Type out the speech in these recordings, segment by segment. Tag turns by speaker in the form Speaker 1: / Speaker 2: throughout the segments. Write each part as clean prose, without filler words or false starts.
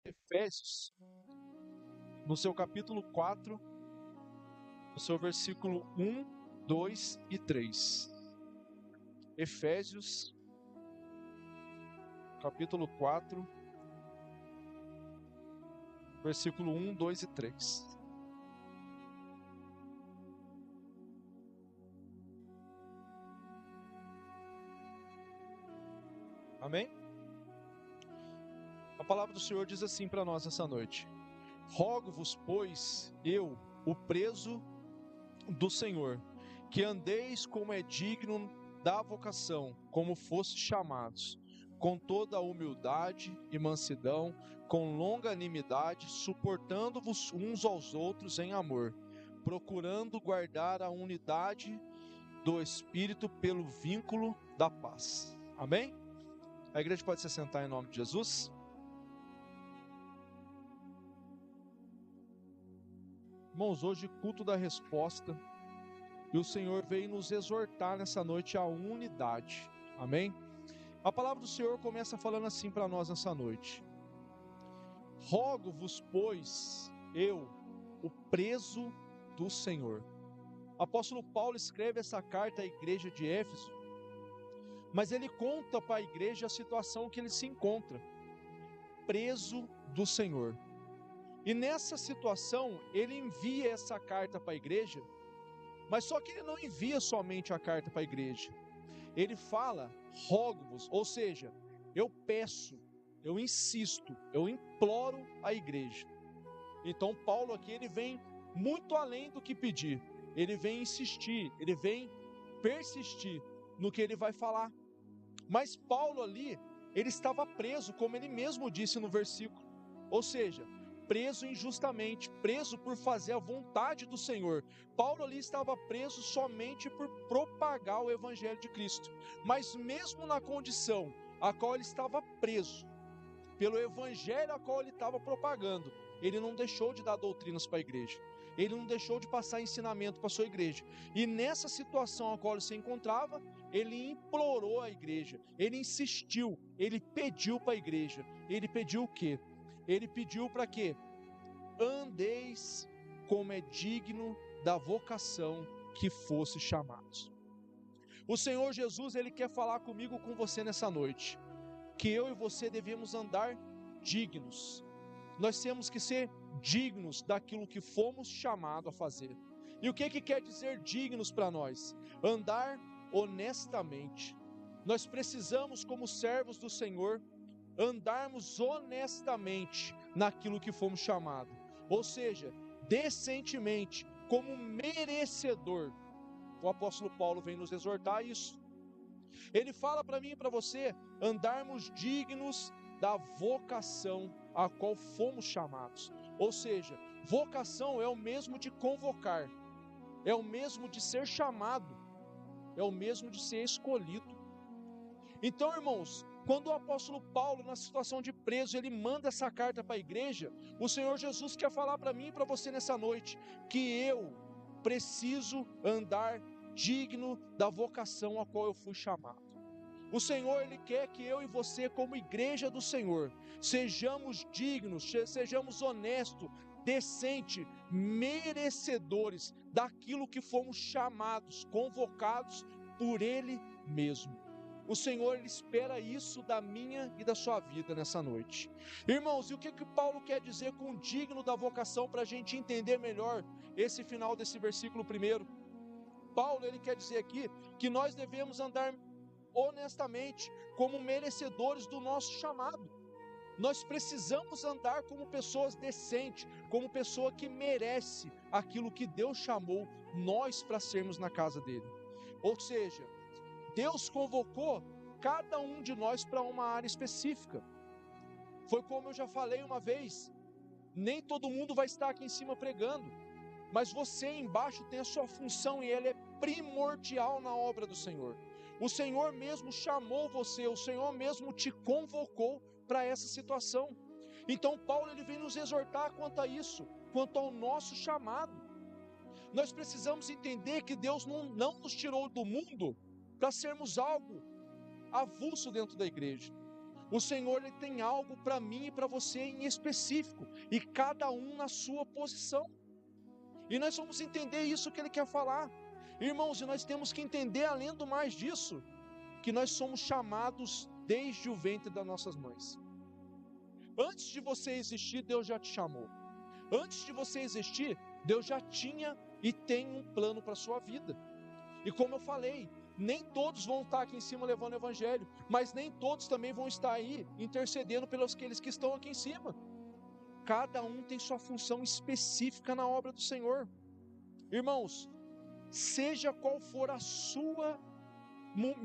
Speaker 1: Efésios, no seu capítulo 4, no seu versículo 1, 2 e 3. Efésios, capítulo 4, versículo 1, 2 e 3. Amém? A palavra do Senhor diz assim para nós essa noite: Rogo-vos, pois, eu, o preso do Senhor, que andeis como é digno da vocação, como fostes chamados, com toda a humildade e mansidão, com longanimidade, suportando-vos uns aos outros em amor, procurando guardar a unidade do Espírito pelo vínculo da paz. Amém? A igreja pode se sentar em nome de Jesus? Irmãos, hoje culto da resposta, e o Senhor veio nos exortar nessa noite à unidade. Amém? A palavra do Senhor começa falando assim para nós nessa noite: Rogo-vos, pois, eu, o preso do Senhor. O apóstolo Paulo escreve essa carta à igreja de Éfeso, mas ele conta para a igreja a situação que ele se encontra, preso do Senhor. E nessa situação, ele envia essa carta para a igreja, mas só que ele não envia somente a carta para a igreja. Ele fala, rogo-vos, ou seja, eu peço, eu insisto, eu imploro a igreja. Então Paulo aqui, ele vem muito além do que pedir, ele vem insistir, ele vem persistir no que ele vai falar. Mas Paulo ali, ele estava preso, como ele mesmo disse no versículo, ou seja, preso injustamente, preso por fazer a vontade do Senhor. Paulo ali estava preso somente por propagar o evangelho de Cristo, mas mesmo na condição a qual ele estava preso, pelo evangelho a qual ele estava propagando, ele não deixou de dar doutrinas para a igreja, ele não deixou de passar ensinamento para a sua igreja, e nessa situação a qual ele se encontrava, ele implorou à igreja, ele insistiu, ele pediu para a igreja. Ele pediu o quê? Ele pediu para quê? Andeis como é digno da vocação que fosse chamados. O Senhor Jesus, ele quer falar comigo, com você nessa noite, que eu e você devemos andar dignos. Nós temos que ser dignos daquilo que fomos chamados a fazer. E o que quer dizer dignos para nós? Andar honestamente. Nós precisamos, como servos do Senhor, andarmos honestamente naquilo que fomos chamados, ou seja, decentemente, como merecedor. O apóstolo Paulo vem nos exortar a isso. Ele fala para mim e para você andarmos dignos da vocação a qual fomos chamados. Ou seja, vocação é o mesmo de convocar, é o mesmo de ser chamado, é o mesmo de ser escolhido. Então, irmãos, quando o apóstolo Paulo, na situação de preso, ele manda essa carta para a igreja, o Senhor Jesus quer falar para mim e para você nessa noite, que eu preciso andar digno da vocação a qual eu fui chamado. O Senhor, ele quer que eu e você, como igreja do Senhor, sejamos dignos, sejamos honestos, decentes, merecedores daquilo que fomos chamados, convocados por Ele mesmo. O Senhor, ele espera isso da minha e da sua vida nessa noite. Irmãos, e o que Paulo quer dizer com digno da vocação, para a gente entender melhor esse final desse versículo primeiro? Paulo, ele quer dizer aqui que nós devemos andar honestamente, como merecedores do nosso chamado. Nós precisamos andar como pessoas decentes, como pessoa que merece aquilo que Deus chamou nós para sermos na casa dele. Ou seja, Deus convocou cada um de nós para uma área específica. Foi como eu já falei uma vez, nem todo mundo vai estar aqui em cima pregando, mas você embaixo tem a sua função e ela é primordial na obra do Senhor. O Senhor mesmo chamou você, o Senhor mesmo te convocou para essa situação. Então Paulo, ele vem nos exortar quanto a isso, quanto ao nosso chamado. Nós precisamos entender que Deus não nos tirou do mundo para sermos algo avulso dentro da igreja. O Senhor, Ele tem algo para mim e para você em específico, e cada um na sua posição. E nós vamos entender isso que Ele quer falar. Irmãos, e nós temos que entender, além do mais disso, que nós somos chamados desde o ventre das nossas mães. Antes de você existir, Deus já te chamou. Antes de você existir, Deus já tinha e tem um plano para a sua vida. E como eu falei, nem todos vão estar aqui em cima levando o evangelho, mas nem todos também vão estar aí intercedendo pelos aqueles que estão aqui em cima. Cada um tem sua função específica na obra do Senhor. Irmãos, seja qual for a sua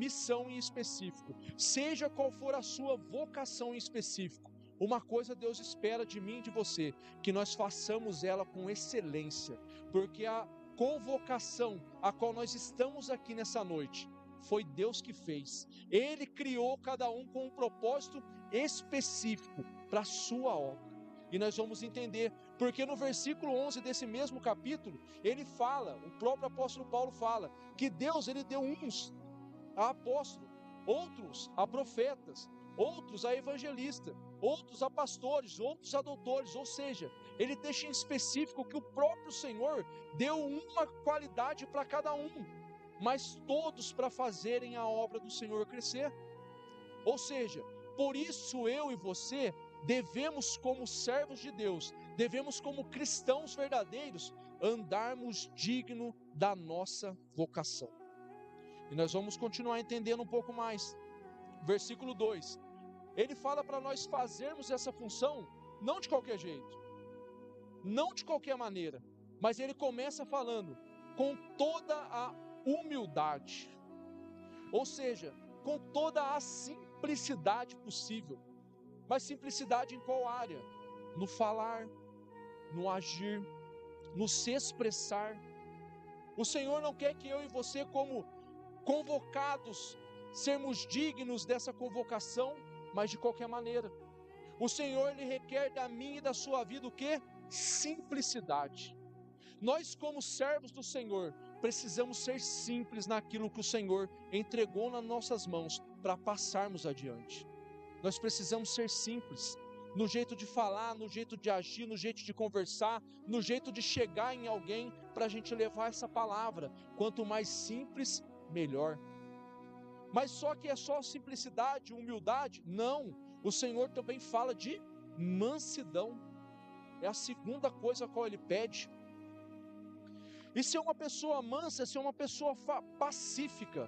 Speaker 1: missão em específico, seja qual for a sua vocação em específico, uma coisa Deus espera de mim e de você, que nós façamos ela com excelência, porque a convocação a qual nós estamos aqui nessa noite, foi Deus que fez. Ele criou cada um com um propósito específico para a sua obra. E nós vamos entender, porque no versículo 11 desse mesmo capítulo, ele fala, o próprio apóstolo Paulo fala, que Deus, ele deu uns a apóstolos, outros a profetas, outros a evangelistas, outros a pastores, outros a doutores, ou seja, ele deixa em específico que o próprio Senhor deu uma qualidade para cada um, mas todos para fazerem a obra do Senhor crescer. Ou seja, por isso eu e você devemos, como servos de Deus, devemos, como cristãos verdadeiros, andarmos digno da nossa vocação. E nós vamos continuar entendendo um pouco mais. Versículo 2, ele fala para nós fazermos essa função, não de qualquer jeito, não de qualquer maneira, mas ele começa falando, com toda a humildade, ou seja, com toda a simplicidade possível. Mas simplicidade em qual área? No falar, no agir, no se expressar. O Senhor não quer que eu e você, como convocados, sermos dignos dessa convocação, mas de qualquer maneira. O Senhor, Ele requer da minha e da sua vida o quê? Simplicidade. Nós, como servos do Senhor, precisamos ser simples naquilo que o Senhor entregou nas nossas mãos para passarmos adiante. Nós precisamos ser simples, no jeito de falar, no jeito de agir, no jeito de conversar, no jeito de chegar em alguém para a gente levar essa palavra. Quanto mais simples, melhor. Mas só que é só simplicidade, humildade? Não, o Senhor também fala de mansidão. É a segunda coisa a qual Ele pede. E ser uma pessoa mansa é ser uma pessoa pacífica,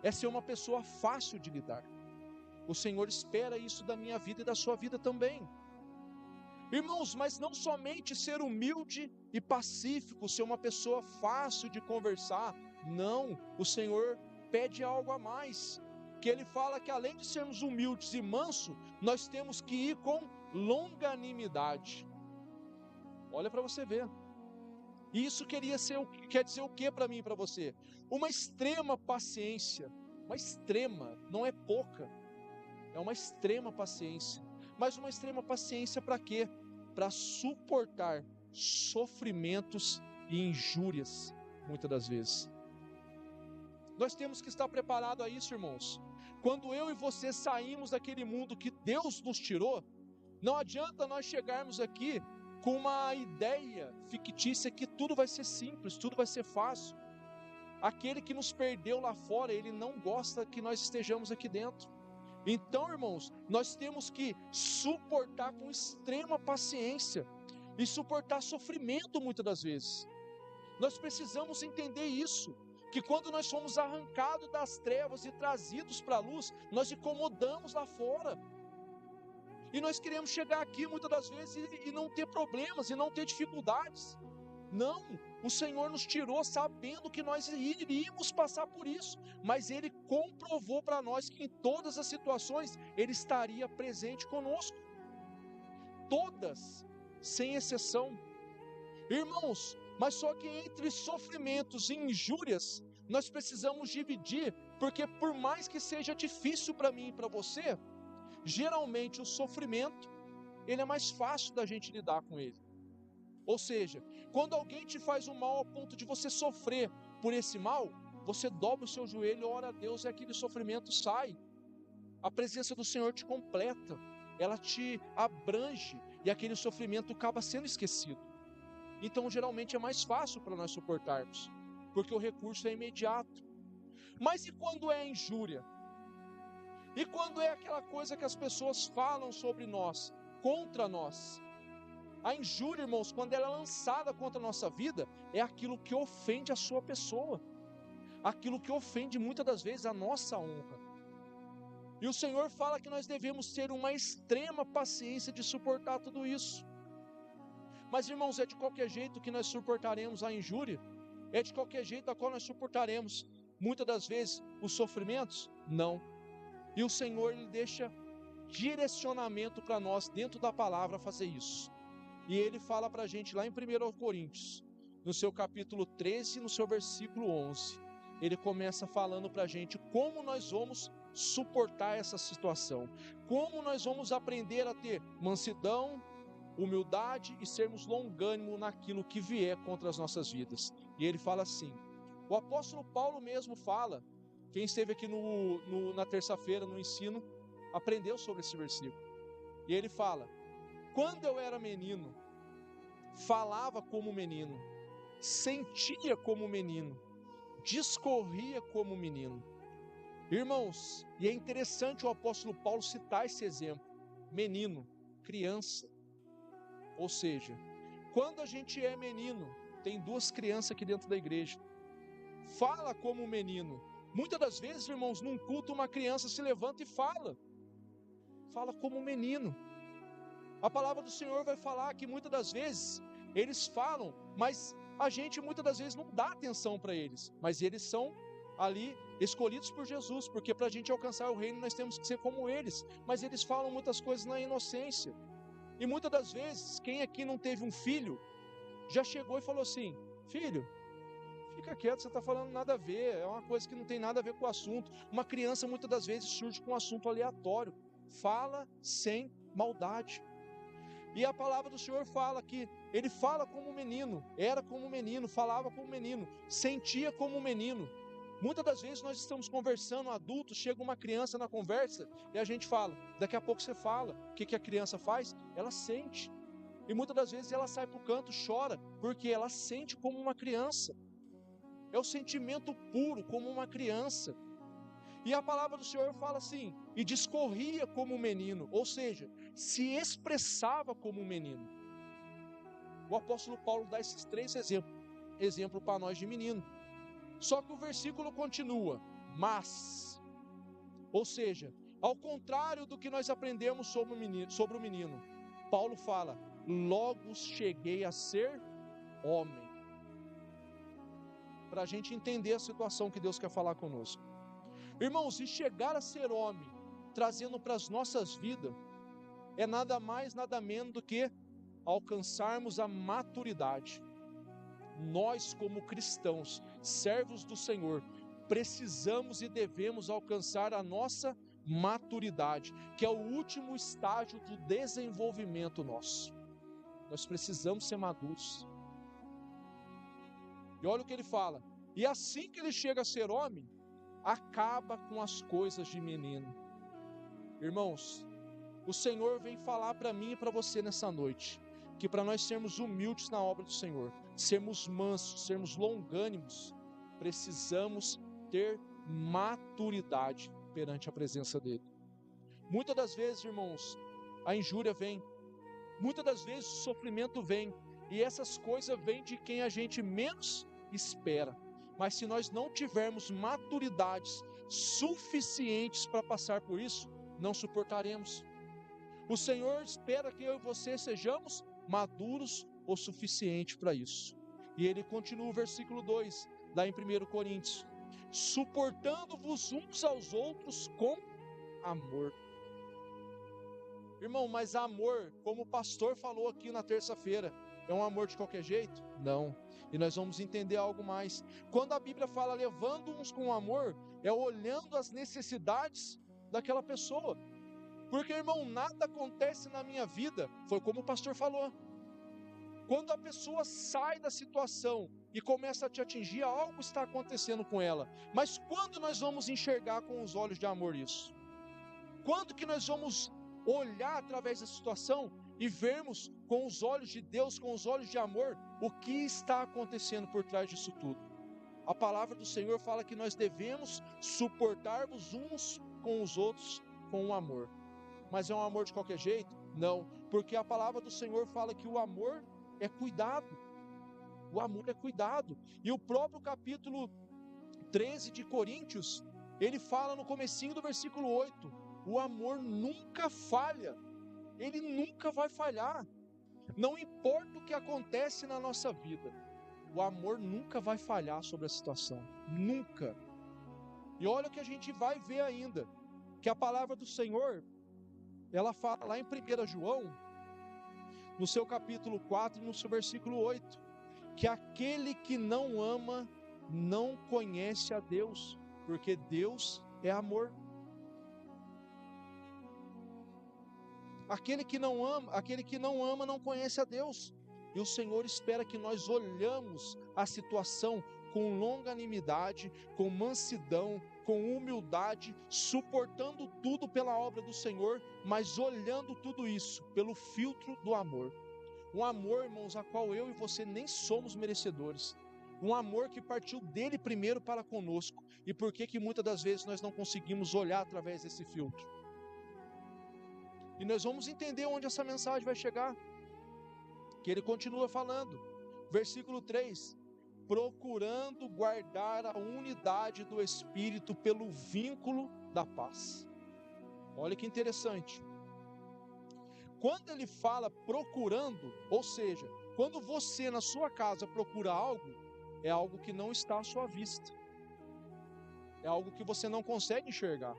Speaker 1: é ser uma pessoa fácil de lidar. O Senhor espera isso da minha vida e da sua vida também. Irmãos, mas não somente ser humilde e pacífico, ser uma pessoa fácil de conversar. Não, o Senhor pede algo a mais. Que Ele fala que além de sermos humildes e mansos, nós temos que ir com longanimidade. Olha para você ver. E isso quer dizer o que para mim e para você? Uma extrema paciência. Uma extrema, não é pouca. É uma extrema paciência. Mas uma extrema paciência para quê? Para suportar sofrimentos e injúrias, muitas das vezes. Nós temos que estar preparados a isso, irmãos. Quando eu e você saímos daquele mundo que Deus nos tirou, não adianta nós chegarmos aqui com uma ideia fictícia que tudo vai ser simples, tudo vai ser fácil. Aquele que nos perdeu lá fora, ele não gosta que nós estejamos aqui dentro. Então, irmãos, nós temos que suportar com extrema paciência e suportar sofrimento muitas das vezes. Nós precisamos entender isso, que quando nós somos arrancados das trevas e trazidos para a luz, nós incomodamos lá fora. E nós queremos chegar aqui muitas das vezes e não ter problemas, e não ter dificuldades. Não, o Senhor nos tirou sabendo que nós iríamos passar por isso, mas Ele comprovou para nós que em todas as situações Ele estaria presente conosco. Todas, sem exceção. Irmãos, mas só que entre sofrimentos e injúrias, nós precisamos dividir, porque por mais que seja difícil para mim e para você, geralmente o sofrimento, ele é mais fácil da gente lidar com ele. Ou seja, quando alguém te faz um mal ao ponto de você sofrer por esse mal, você dobra o seu joelho, ora a Deus e aquele sofrimento sai. A presença do Senhor te completa, ela te abrange e aquele sofrimento acaba sendo esquecido. Então, geralmente é mais fácil para nós suportarmos, porque o recurso é imediato. Mas e quando é a injúria? E quando é aquela coisa que as pessoas falam sobre nós, contra nós? A injúria, irmãos, quando ela é lançada contra a nossa vida, é aquilo que ofende a sua pessoa, aquilo que ofende muitas das vezes a nossa honra. E o Senhor fala que nós devemos ter uma extrema paciência de suportar tudo isso. Mas, irmãos, é de qualquer jeito que nós suportaremos a injúria? É de qualquer jeito a qual nós suportaremos, muitas das vezes, os sofrimentos? Não. E o Senhor, Ele deixa direcionamento para nós, dentro da palavra, fazer isso. E Ele fala para a gente lá em 1 Coríntios, no seu capítulo 13, no seu versículo 11. Ele começa falando para a gente como nós vamos suportar essa situação. Como nós vamos aprender a ter mansidão, humildade e sermos longânimos naquilo que vier contra as nossas vidas. E ele fala assim, o apóstolo Paulo mesmo fala, quem esteve aqui na terça-feira no ensino, aprendeu sobre esse versículo. E ele fala, quando eu era menino, falava como menino, sentia como menino, discorria como menino. Irmãos, e é interessante o apóstolo Paulo citar esse exemplo, menino, criança. Ou seja, quando a gente é menino, tem duas crianças aqui dentro da igreja, fala como menino. Muitas das vezes, irmãos, num culto uma criança se levanta e fala como menino. A palavra do Senhor vai falar que muitas das vezes eles falam, mas a gente muitas das vezes não dá atenção para eles, mas eles são ali escolhidos por Jesus, porque para a gente alcançar o reino nós temos que ser como eles, mas eles falam muitas coisas na inocência. E muitas das vezes, quem aqui não teve um filho, já chegou e falou assim, filho, fica quieto, você está falando nada a ver, é uma coisa que não tem nada a ver com o assunto. Uma criança muitas das vezes surge com um assunto aleatório, fala sem maldade. E a palavra do Senhor fala que ele fala como menino, era como menino, falava como menino, sentia como menino. Muitas das vezes nós estamos conversando, adultos, chega uma criança na conversa e a gente fala, daqui a pouco você fala, o que a criança faz? Ela sente. E muitas das vezes ela sai para o canto, chora, porque ela sente como uma criança. É o sentimento puro, como uma criança. E a palavra do Senhor fala assim, e discorria como um menino, ou seja, se expressava como um menino. O apóstolo Paulo dá esses três exemplos para nós de menino. Só que o versículo continua, mas, ou seja, ao contrário do que nós aprendemos sobre o menino, Paulo fala, logo cheguei a ser homem. Para a gente entender a situação que Deus quer falar conosco. Irmãos, e chegar a ser homem, trazendo para as nossas vidas, é nada mais, nada menos do que alcançarmos a maturidade. Nós, como cristãos, servos do Senhor, precisamos e devemos alcançar a nossa maturidade, que é o último estágio do desenvolvimento nosso. Nós precisamos ser maduros. E olha o que ele fala, e assim que ele chega a ser homem, acaba com as coisas de menino. Irmãos, o Senhor vem falar para mim e para você nessa noite, que para nós sermos humildes na obra do Senhor, sermos mansos, sermos longânimos, precisamos ter maturidade perante a presença dEle. Muitas das vezes, irmãos, a injúria vem, muitas das vezes o sofrimento vem, e essas coisas vêm de quem a gente menos espera. Mas se nós não tivermos maturidades suficientes para passar por isso, não suportaremos. O Senhor espera que eu e você sejamos maduros o suficiente para isso. E ele continua o versículo 2, lá em 1 Coríntios, suportando-vos uns aos outros com amor. Irmão, mas amor, como o pastor falou aqui na terça-feira, é um amor de qualquer jeito? Não. E nós vamos entender algo mais. Quando a Bíblia fala levando uns com amor, é olhando as necessidades daquela pessoa. Porque, irmão, nada acontece na minha vida, foi como o pastor falou. Quando a pessoa sai da situação e começa a te atingir, algo está acontecendo com ela. Mas quando nós vamos enxergar com os olhos de amor isso? Quando que nós vamos olhar através da situação e vermos com os olhos de Deus, com os olhos de amor, o que está acontecendo por trás disso tudo? A palavra do Senhor fala que nós devemos suportar-vos uns com os outros com um amor. Mas é um amor de qualquer jeito? Não, porque a palavra do Senhor fala que o amor é cuidado. O amor é cuidado. E o próprio capítulo 13 de Coríntios, ele fala no comecinho do versículo 8, o amor nunca falha, ele nunca vai falhar. Não importa o que acontece na nossa vida, o amor nunca vai falhar sobre a situação, nunca. E olha o que a gente vai ver ainda, que a palavra do Senhor, ela fala lá em 1 João, no seu capítulo 4, no seu versículo 8, que aquele que não ama, não conhece a Deus, porque Deus é amor. Aquele que não ama não conhece a Deus. E o Senhor espera que nós olhamos a situação com longanimidade, com mansidão, com humildade, suportando tudo pela obra do Senhor, mas olhando tudo isso pelo filtro do amor. Um amor, irmãos, a qual eu e você nem somos merecedores. Um amor que partiu dele primeiro para conosco. E por que muitas das vezes nós não conseguimos olhar através desse filtro? E nós vamos entender onde essa mensagem vai chegar. Que ele continua falando, versículo 3, procurando guardar a unidade do Espírito pelo vínculo da paz. Olha que interessante. Quando ele fala procurando, ou seja, quando você na sua casa procura algo, é algo que não está à sua vista. É algo que você não consegue enxergar.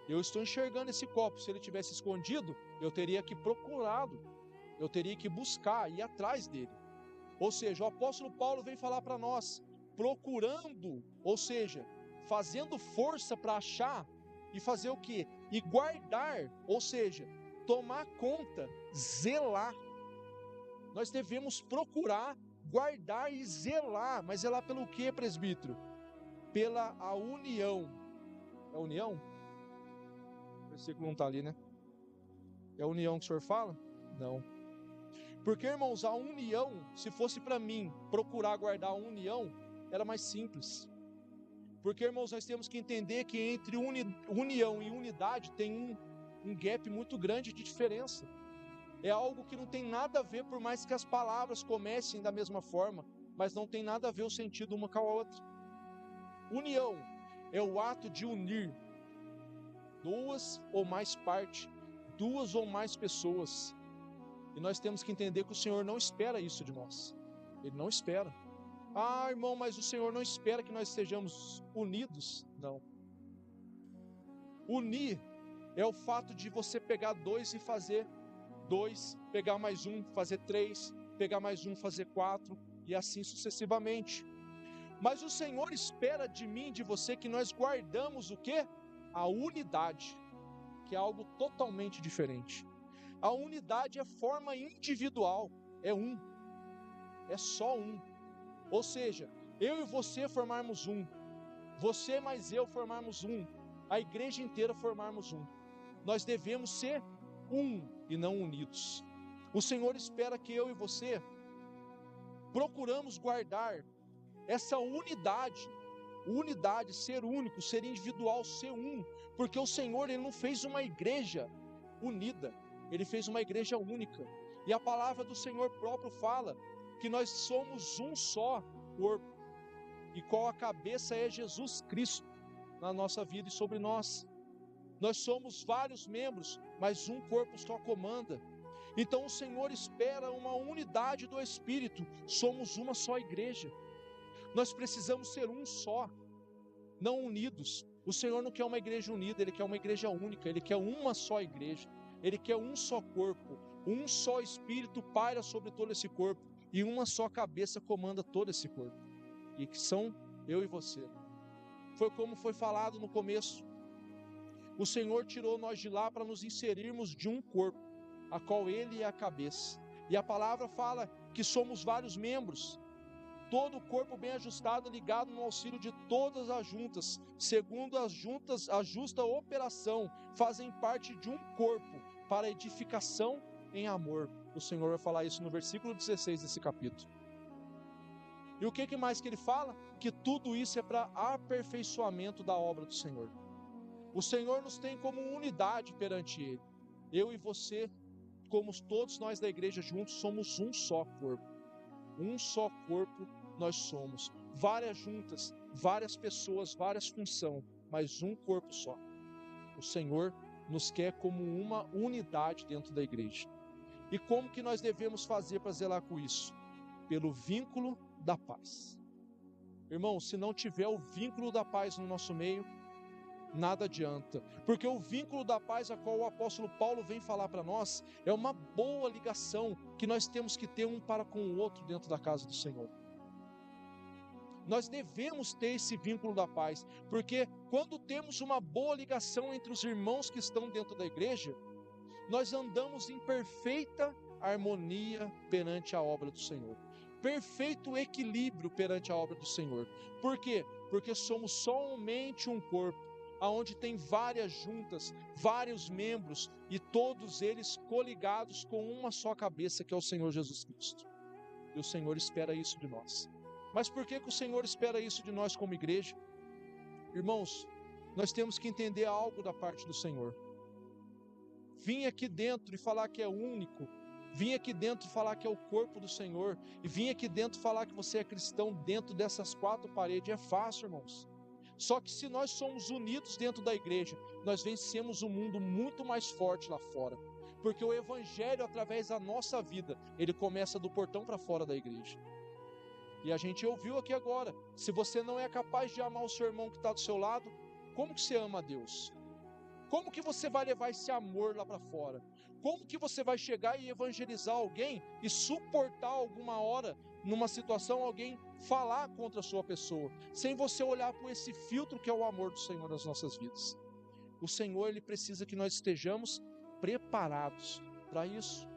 Speaker 1: Eu estou enxergando esse copo, se ele tivesse escondido, eu teria que procurá-lo, eu teria que buscar, ir atrás dele. Ou seja, o apóstolo Paulo vem falar para nós, procurando, ou seja, fazendo força para achar, e fazer o quê? E guardar, ou seja, tomar conta, zelar. Nós devemos procurar, guardar e zelar, mas zelar pelo quê, presbítero? Pela a união. É a união? O versículo não está ali, né? É a união que o senhor fala? Não. Porque, irmãos, a união, se fosse para mim procurar guardar a união, era mais simples. Porque, irmãos, nós temos que entender que entre união e unidade tem um gap muito grande de diferença. É algo que não tem nada a ver, por mais que as palavras comecem da mesma forma, mas não tem nada a ver o sentido uma com a outra. União é o ato de unir duas ou mais partes, duas ou mais pessoas. E nós temos que entender que o Senhor não espera isso de nós. Ele não espera. Ah, irmão, mas o Senhor não espera que nós estejamos unidos. Não. Unir é o fato de você pegar dois e fazer dois, pegar mais um, fazer três, pegar mais um, fazer quatro, e assim sucessivamente. Mas o Senhor espera de mim, de você, que nós guardamos o quê? A unidade, que é algo totalmente diferente. A unidade é forma individual, é um, é só um. Ou seja, eu e você formarmos um, você mais eu formarmos um, a igreja inteira formarmos um. Nós devemos ser um e não unidos. O Senhor espera que eu e você procuramos guardar essa unidade, ser único, ser individual, ser um, porque o Senhor, Ele não fez uma igreja unida, Ele fez uma igreja única, e a palavra do Senhor próprio fala que nós somos um só corpo, e qual a cabeça é Jesus Cristo na nossa vida e sobre nós. Nós somos vários membros, mas um corpo só comanda. Então o Senhor espera uma unidade do Espírito, somos uma só igreja. Nós precisamos ser um só, não unidos. O Senhor não quer uma igreja unida, Ele quer uma igreja única, Ele quer uma só igreja, Ele quer um só corpo, um só Espírito paira sobre todo esse corpo, e uma só cabeça comanda todo esse corpo, e que são eu e você. Foi como foi falado no começo, o Senhor tirou nós de lá para nos inserirmos de um corpo, a qual Ele é a cabeça, e a palavra fala que somos vários membros, todo o corpo bem ajustado, ligado no auxílio de todas as juntas, segundo as juntas, a justa operação, fazem parte de um corpo, para edificação em amor. O Senhor vai falar isso no versículo 16 desse capítulo. E o que mais que ele fala? Que tudo isso é para aperfeiçoamento da obra do Senhor. O Senhor nos tem como unidade perante Ele. Eu e você, como todos nós da igreja juntos, somos um só corpo. Um só corpo nós somos. Várias juntas, várias pessoas, várias funções, mas um corpo só. O Senhor nos quer como uma unidade dentro da igreja. E como que nós devemos fazer para zelar com isso? Pelo vínculo da paz. Irmão, se não tiver o vínculo da paz no nosso meio, nada adianta, porque o vínculo da paz a qual o apóstolo Paulo vem falar para nós, é uma boa ligação que nós temos que ter um para com o outro dentro da casa do Senhor. Nós devemos ter esse vínculo da paz, porque quando temos uma boa ligação entre os irmãos que estão dentro da igreja, nós andamos em perfeita harmonia perante a obra do Senhor, perfeito equilíbrio perante a obra do Senhor. Por quê? Porque somos somente um corpo, aonde tem várias juntas, vários membros, e todos eles coligados com uma só cabeça, que é o Senhor Jesus Cristo. E o Senhor espera isso de nós. Mas por que o Senhor espera isso de nós como igreja? Irmãos, nós temos que entender algo da parte do Senhor. Vim aqui dentro e falar que é único, vim aqui dentro falar que é o corpo do Senhor, e vim aqui dentro falar que você é cristão dentro dessas quatro paredes, é fácil, irmãos. Só que se nós somos unidos dentro da igreja, nós vencemos um mundo muito mais forte lá fora, porque o evangelho, através da nossa vida, ele começa do portão para fora da igreja. E a gente ouviu aqui agora, se você não é capaz de amar o seu irmão que está do seu lado, como que você ama a Deus? Como que você vai levar esse amor lá para fora? Como que você vai chegar e evangelizar alguém e suportar alguma hora, numa situação, alguém falar contra a sua pessoa, sem você olhar por esse filtro que é o amor do Senhor nas nossas vidas? O Senhor, ele precisa que nós estejamos preparados para isso.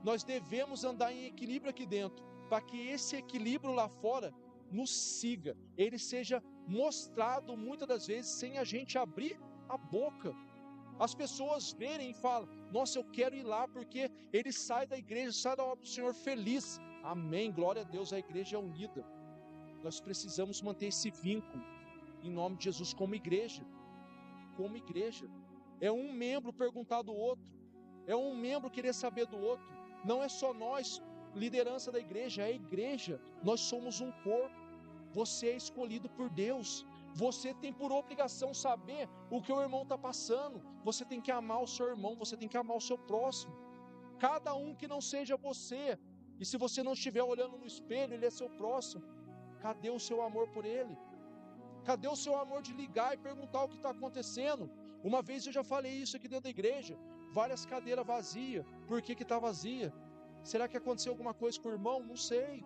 Speaker 1: Nós devemos andar em equilíbrio aqui dentro, para que esse equilíbrio lá fora nos siga, ele seja mostrado muitas das vezes sem a gente abrir a boca. As pessoas verem e falam: nossa, eu quero ir lá, porque ele sai da igreja, sai da obra do Senhor feliz. Amém, glória a Deus, a igreja é unida. Nós precisamos manter esse vínculo, em nome de Jesus, como igreja. Como igreja. É um membro perguntar do outro, é um membro querer saber do outro. Não é só nós, liderança da igreja, é a igreja. Nós somos um corpo. Você é escolhido por Deus. Você tem por obrigação saber o que o irmão está passando. Você tem que amar o seu irmão, você tem que amar o seu próximo. Cada um que não seja você, e se você não estiver olhando no espelho, ele é seu próximo. Cadê o seu amor por ele? Cadê o seu amor de ligar e perguntar o que está acontecendo? Uma vez eu já falei isso aqui dentro da igreja, várias cadeiras vazias. Por que está vazia? Será que aconteceu alguma coisa com o irmão? Não sei.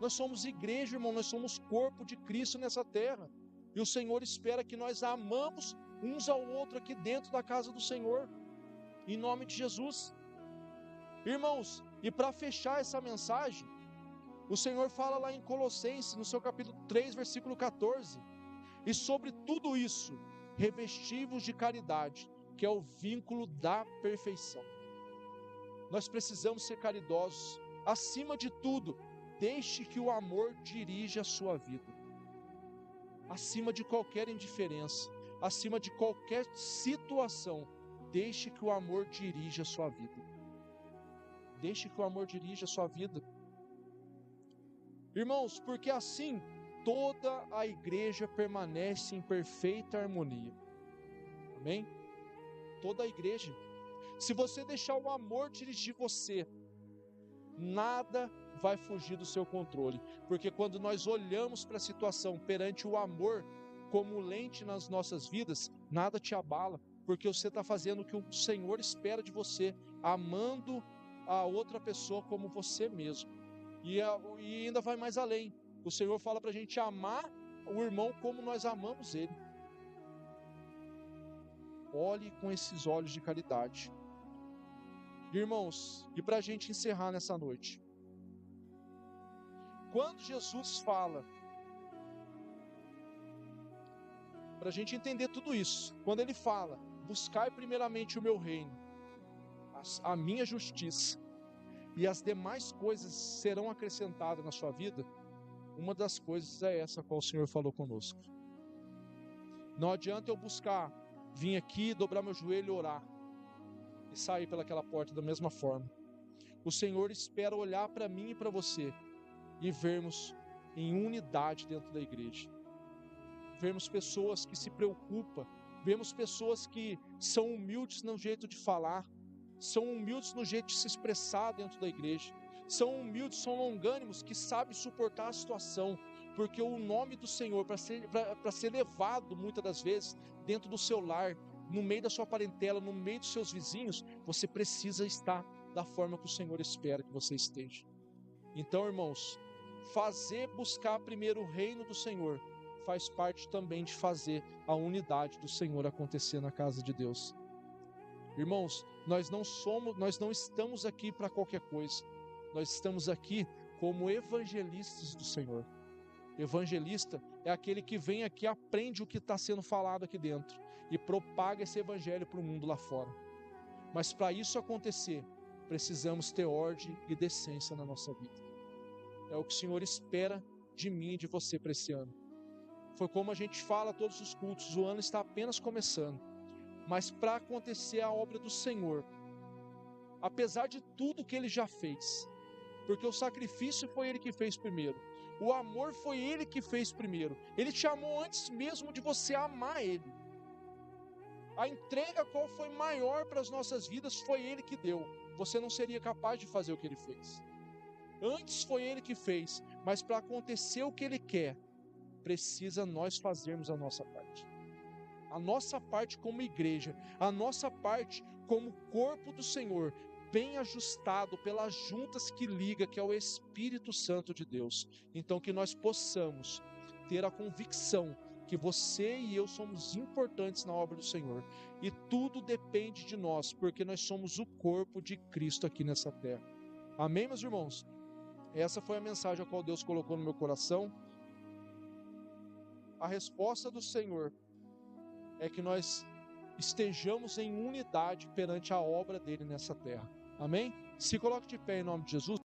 Speaker 1: Nós somos igreja, irmão, nós somos corpo de Cristo nessa terra. E o Senhor espera que nós amamos uns ao outro aqui dentro da casa do Senhor. Em nome de Jesus. Irmãos, e para fechar essa mensagem, o Senhor fala lá em Colossenses, no seu capítulo 3, versículo 14. E sobre tudo isso, revesti-vos de caridade, que é o vínculo da perfeição. Nós precisamos ser caridosos. Acima de tudo, deixe que o amor dirija a sua vida. Acima de qualquer indiferença, acima de qualquer situação, deixe que o amor dirija a sua vida. Deixe que o amor dirija a sua vida. Irmãos, porque assim toda a igreja permanece em perfeita harmonia. Amém? Toda a igreja. Se você deixar o amor dirigir você, nada vai fugir do seu controle, porque quando nós olhamos para a situação perante o amor como lente nas nossas vidas, nada te abala, porque você está fazendo o que o Senhor espera de você, amando a outra pessoa como você mesmo, e ainda vai mais além. O Senhor fala para a gente amar o irmão como nós amamos ele. Olhe com esses olhos de caridade. Irmãos, e para a gente encerrar nessa noite, Quando Jesus fala, para a gente entender tudo isso, quando ele fala, buscai primeiramente o meu reino, a minha justiça, e as demais coisas serão acrescentadas na sua vida, uma das coisas é essa qual o Senhor falou conosco. Não adianta eu buscar, vir aqui, dobrar meu joelho e orar, e sair pelaquela porta da mesma forma. O Senhor espera olhar para mim e para você, e vermos em unidade dentro da igreja. Vemos pessoas que se preocupam, vemos pessoas que são humildes no jeito de falar, são humildes no jeito de se expressar dentro da igreja, são humildes, são longânimos, que sabem suportar a situação, porque o nome do Senhor, para ser levado muitas das vezes dentro do seu lar, no meio da sua parentela, no meio dos seus vizinhos, você precisa estar da forma que o Senhor espera que você esteja. Então, irmãos, buscar primeiro o reino do Senhor faz parte também de fazer a unidade do Senhor acontecer na casa de Deus. Irmãos, nós não estamos aqui para qualquer coisa. Nós estamos aqui como evangelistas do Senhor. Evangelista é aquele que vem aqui, aprende o que está sendo falado aqui dentro e propaga esse evangelho para o mundo lá fora. Mas para isso acontecer, precisamos ter ordem e decência na nossa vida. É o que o Senhor espera de mim e de você para esse ano. Foi como a gente fala todos os cultos, o ano está apenas começando. Mas para acontecer a obra do Senhor, apesar de tudo que Ele já fez, porque o sacrifício foi Ele que fez primeiro, o amor foi Ele que fez primeiro, Ele te amou antes mesmo de você amar Ele. A entrega qual foi maior para as nossas vidas foi Ele que deu. Você não seria capaz de fazer o que Ele fez. Antes foi Ele que fez, mas para acontecer o que Ele quer, precisa nós fazermos a nossa parte. A nossa parte como igreja, a nossa parte como corpo do Senhor, bem ajustado pelas juntas que liga, que é o Espírito Santo de Deus. Então que nós possamos ter a convicção que você e eu somos importantes na obra do Senhor. E tudo depende de nós, porque nós somos o corpo de Cristo aqui nessa terra. Amém, meus irmãos? Essa foi a mensagem a qual Deus colocou no meu coração. A resposta do Senhor é que nós estejamos em unidade perante a obra dele nessa terra. Amém? Se coloque de pé em nome de Jesus.